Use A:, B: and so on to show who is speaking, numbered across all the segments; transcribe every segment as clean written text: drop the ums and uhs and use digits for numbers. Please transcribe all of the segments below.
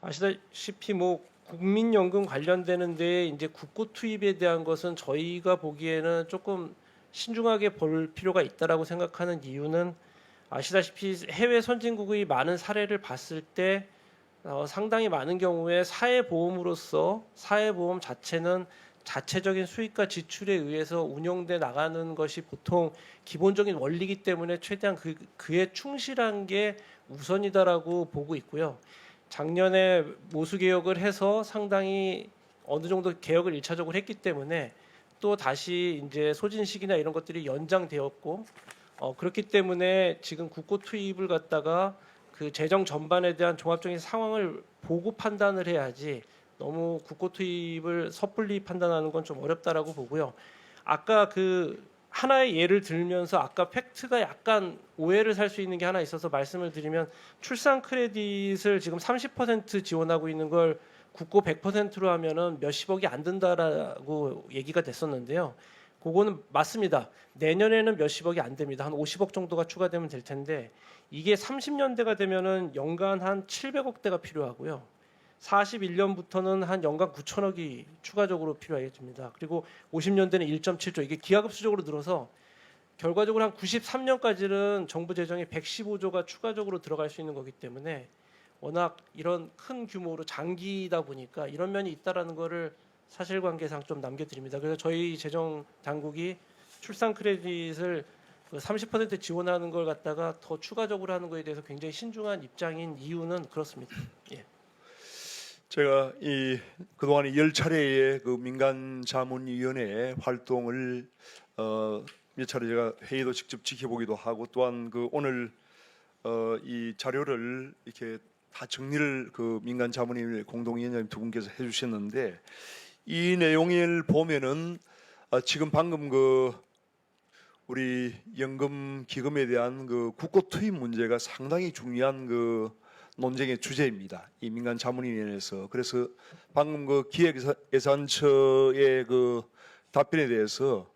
A: 아시다시피 뭐 국민연금 관련되는데 이제 국고 투입에 대한 것은 저희가 보기에는 조금 신중하게 볼 필요가 있다라고 생각하는 이유는 아시다시피 해외 선진국의 많은 사례를 봤을 때 상당히 많은 경우에 사회보험으로서 사회보험 자체는 자체적인 수익과 지출에 의해서 운영돼 나가는 것이 보통 기본적인 원리이기 때문에 최대한 그에 충실한 게 우선이다라고 보고 있고요. 작년에 모수 개혁을 해서 상당히 어느 정도 개혁을 일차적으로 했기 때문에 또 다시 이제 소진식이나 이런 것들이 연장되었고 그렇기 때문에 지금 국고 투입을 갖다가 그 재정 전반에 대한 종합적인 상황을 보고 판단을 해야지 너무 국고 투입을 섣불리 판단하는 건 좀 어렵다라고 보고요. 아까 그 하나의 예를 들면서 아까 팩트가 약간 오해를 살 수 있는 게 하나 있어서 말씀을 드리면 출산 크레딧을 지금 30% 지원하고 있는 걸 국고 100%로 하면은 몇십억이 안 든다라고 얘기가 됐었는데요. 그거는 맞습니다. 내년에는 몇십억이 안 됩니다. 한 50억 정도가 추가되면 될 텐데 이게 30년대가 되면은 연간 한 700억대가 필요하고요. 41년부터는 한 연간 9천억이 추가적으로 필요해집니다. 그리고 50년대는 1.7조 이게 기하급수적으로 늘어서 결과적으로 한 93년까지는 정부 재정에 115조가 추가적으로 들어갈 수 있는 거기 때문에 워낙 이런 큰 규모로 장기이다 보니까 이런 면이 있다라는 거를 사실관계상 좀 남겨드립니다. 그래서 저희 재정 당국이 출산 크레딧을 30% 지원하는 걸 갖다가 더 추가적으로 하는 거에 대해서 굉장히 신중한 입장인 이유는 그렇습니다. 예.
B: 제가 그동안 10차례의 그 민간자문위원회 활동을 몇 차례 제가 회의도 직접 지켜보기도 하고 또한 그 오늘 이 자료를 이렇게 다 정리를 그 민간자문위원회 공동위원장님 두 분께서 해주셨는데 이 내용을 보면은 지금 방금 그 우리 연금 기금에 대한 그 국고 투입 문제가 상당히 중요한 그 논쟁의 주제입니다. 이 민간 자문위원회에서. 그래서 방금 그 기획예산처의 그 답변에 대해서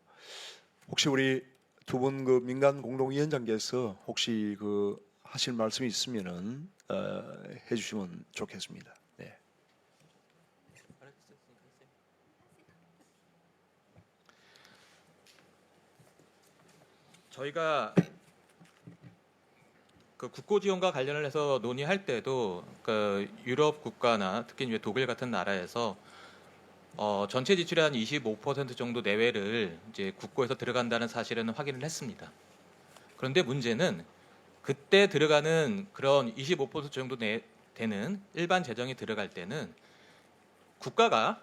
B: 혹시 우리 두 분 그 민간 공동위원장께서 혹시 그 하실 말씀이 있으면은 해주시면 좋겠습니다. 네.
C: 저희가 그 국고 지원과 관련을 해서 논의할 때도 그 유럽 국가나 특히 이제 독일 같은 나라에서 전체 지출의 한 25% 정도 내외를 이제 국고에서 들어간다는 사실은 확인을 했습니다. 그런데 문제는 그때 들어가는 그런 25% 정도 되는 일반 재정이 들어갈 때는 국가가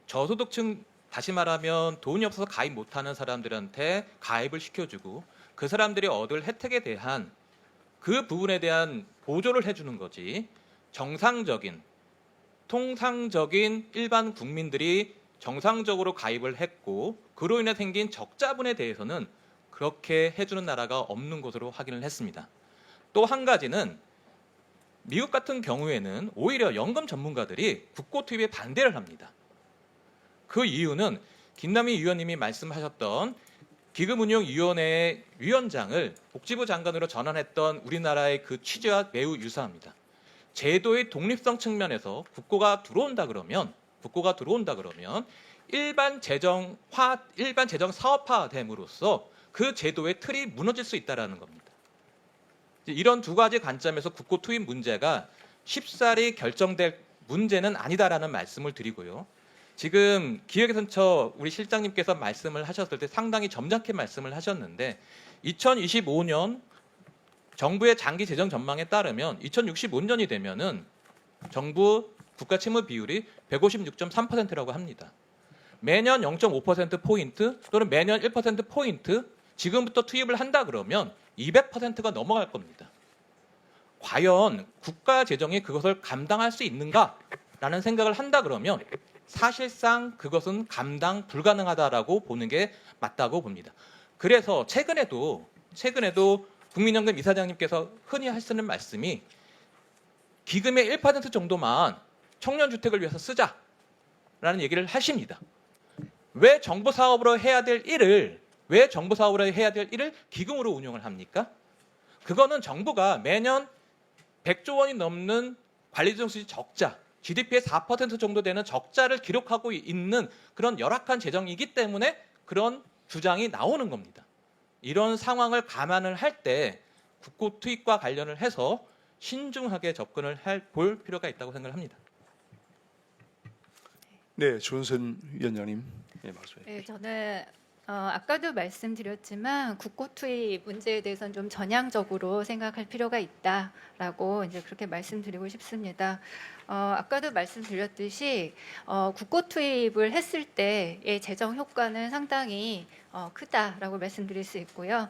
C: 저소득층 다시 말하면 돈이 없어서 가입 못하는 사람들한테 가입을 시켜주고 그 사람들이 얻을 혜택에 대한 그 부분에 대한 보조를 해주는 거지 정상적인 통상적인 일반 국민들이 정상적으로 가입을 했고 그로 인해 생긴 적자분에 대해서는 그렇게 해주는 나라가 없는 것으로 확인을 했습니다. 또 한 가지는 미국 같은 경우에는 오히려 연금 전문가들이 국고 투입에 반대를 합니다. 그 이유는 김남희 위원님이 말씀하셨던 기금운용위원회의 위원장을 복지부 장관으로 전환했던 우리나라의 그 취지와 매우 유사합니다. 제도의 독립성 측면에서 국고가 들어온다 그러면 일반 재정 사업화됨으로써 그 제도의 틀이 무너질 수 있다는 겁니다. 이런 두 가지 관점에서 국고 투입 문제가 쉽사리 결정될 문제는 아니다라는 말씀을 드리고요. 지금 기획예산처 우리 실장님께서 말씀을 하셨을 때 상당히 점잖게 말씀을 하셨는데 2025년 정부의 장기 재정 전망에 따르면 2065년이 되면은 정부 국가 채무 비율이 156.3%라고 합니다. 매년 0.5%포인트 또는 매년 1%포인트 지금부터 투입을 한다 그러면 200%가 넘어갈 겁니다. 과연 국가 재정이 그것을 감당할 수 있는가라는 생각을 한다 그러면 사실상 그것은 감당 불가능하다라고 보는 게 맞다고 봅니다. 그래서 최근에도 국민연금 이사장님께서 흔히 하시는 말씀이 기금의 1% 정도만 청년주택을 위해서 쓰자라는 얘기를 하십니다. 왜 정부 사업으로 해야 될 일을 기금으로 운용을 합니까? 그거는 정부가 매년 100조 원이 넘는 관리조정 수지 적자, GDP의 4% 정도 되는 적자를 기록하고 있는 그런 열악한 재정이기 때문에 그런 주장이 나오는 겁니다. 이런 상황을 감안을 할 때 국고 투입과 관련을 해서 신중하게 접근을 볼 필요가 있다고 생각을 합니다.
B: 네, 조은선 위원장님. 네, 말씀해
D: 네,
B: 주십시오.
D: 저는 아까도 말씀드렸지만 국고 투입 문제에 대해서는 좀 전향적으로 생각할 필요가 있다라고 이제 그렇게 말씀드리고 싶습니다. 아까도 말씀드렸듯이 국고 투입을 했을 때의 재정 효과는 상당히 크다라고 말씀드릴 수 있고요.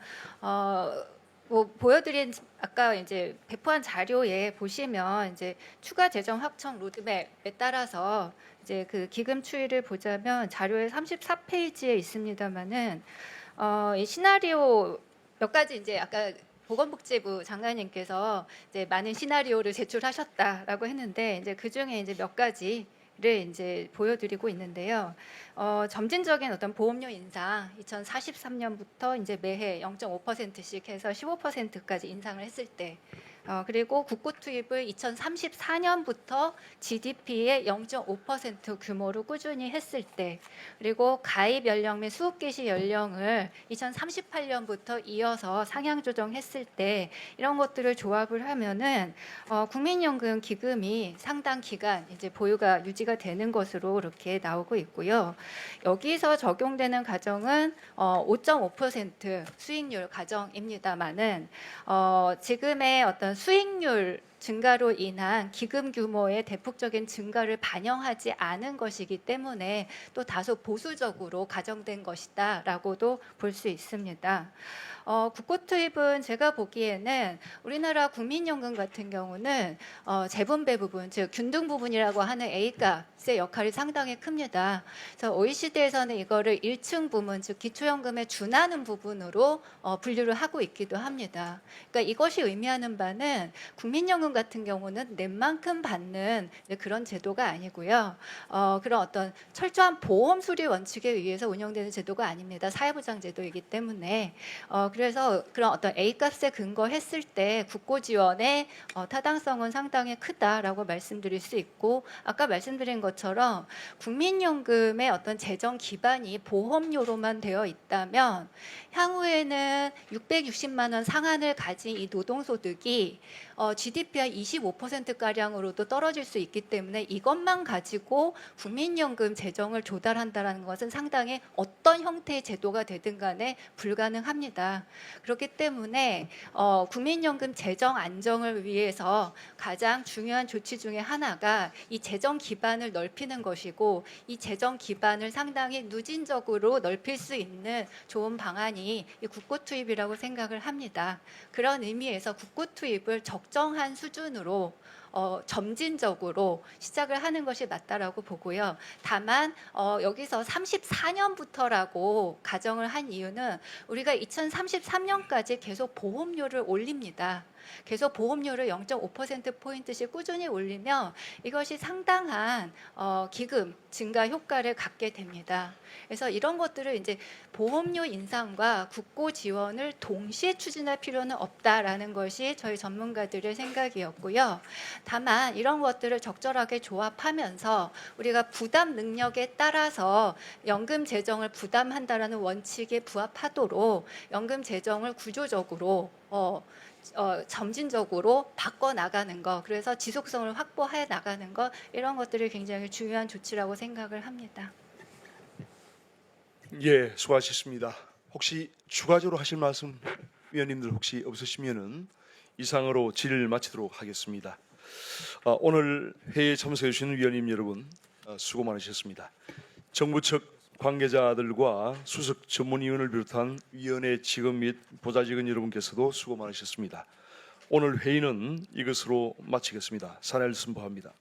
D: 뭐 보여드린 아까 이제 배포한 자료에 보시면 이제 추가 재정 확충 로드맵에 따라서 이제 그 기금 추이를 보자면 자료의 34페이지에 있습니다만은 이 시나리오 몇 가지 이제 아까 보건복지부 장관님께서 이제 많은 시나리오를 제출하셨다라고 했는데 이제 그 중에 이제 몇 가지를 이제 보여드리고 있는데요. 점진적인 어떤 보험료 인상 2043년부터 이제 매해 0.5%씩 해서 15%까지 인상을 했을 때 그리고 국고 투입을 2034년부터 GDP의 0.5% 규모로 꾸준히 했을 때 그리고 가입 연령 및 수급 개시 연령을 2038년부터 이어서 상향 조정했을 때 이런 것들을 조합을 하면은 국민연금 기금이 상당 기간 이제 보유가 유지가 되는 것으로 이렇게 나오고 있고요. 여기서 적용되는 가정은 5.5% 수익률 가정입니다만은 지금의 어떤 수익률 증가로 인한 기금 규모의 대폭적인 증가를 반영하지 않은 것이기 때문에 또 다소 보수적으로 가정된 것이다라고도 볼 수 있습니다. 국고 투입은 제가 보기에는 우리나라 국민연금 같은 경우는 재분배 부분, 즉 균등 부분이라고 하는 A값의 역할이 상당히 큽니다. 그래서 OECD에서는 이거를 1층 부문, 즉 기초연금에 준하는 부분으로 분류를 하고 있기도 합니다. 그러니까 이것이 의미하는 바는 국민연금 같은 경우는 낸 만큼 받는 그런 제도가 아니고요. 그런 어떤 철저한 보험 수리 원칙에 의해서 운영되는 제도가 아닙니다. 사회보장 제도이기 때문에 그래서 그런 어떤 A값에 근거했을 때 국고 지원의 타당성은 상당히 크다라고 말씀드릴 수 있고 아까 말씀드린 것처럼 국민연금의 어떤 재정 기반이 보험료로만 되어 있다면 향후에는 660만 원 상한을 가진 이 노동소득이 GDP의 25%가량으로도 떨어질 수 있기 때문에 이것만 가지고 국민연금 재정을 조달한다는 것은 상당히 어떤 형태의 제도가 되든 간에 불가능합니다. 그렇기 때문에 국민연금 재정 안정을 위해서 가장 중요한 조치 중에 하나가 이 재정 기반을 넓히는 것이고 이 재정 기반을 상당히 누진적으로 넓힐 수 있는 좋은 방안이 이 국고 투입이라고 생각을 합니다. 그런 의미에서 국고 투입을 적정한 수준으로 점진적으로 시작을 하는 것이 맞다라고 보고요. 다만 여기서 34년부터라고 가정을 한 이유는 우리가 2033년까지 계속 보험료를 올립니다. 계속 보험료를 0.5%포인트씩 꾸준히 올리면 이것이 상당한 기금 증가 효과를 갖게 됩니다. 그래서 이런 것들을 이제 보험료 인상과 국고 지원을 동시에 추진할 필요는 없다라는 것이 저희 전문가들의 생각이었고요. 다만 이런 것들을 적절하게 조합하면서 우리가 부담 능력에 따라서 연금 재정을 부담한다라는 원칙에 부합하도록 연금 재정을 구조적으로 점진적으로 바꿔 나가는 것, 그래서 지속성을 확보해 나가는 것 이런 것들이 굉장히 중요한 조치라고 생각을 합니다.
B: 예, 수고하셨습니다. 혹시 추가적으로 하실 말씀 위원님들 혹시 없으시면은 이상으로 질의를 마치도록 하겠습니다. 오늘 회의에 참석해 주신 위원님 여러분 수고 많으셨습니다. 정부 측 관계자들과 수석 전문위원을 비롯한 위원회 직원 및 보좌직원 여러분께서도 수고 많으셨습니다. 오늘 회의는 이것으로 마치겠습니다. 사례를 선포합니다.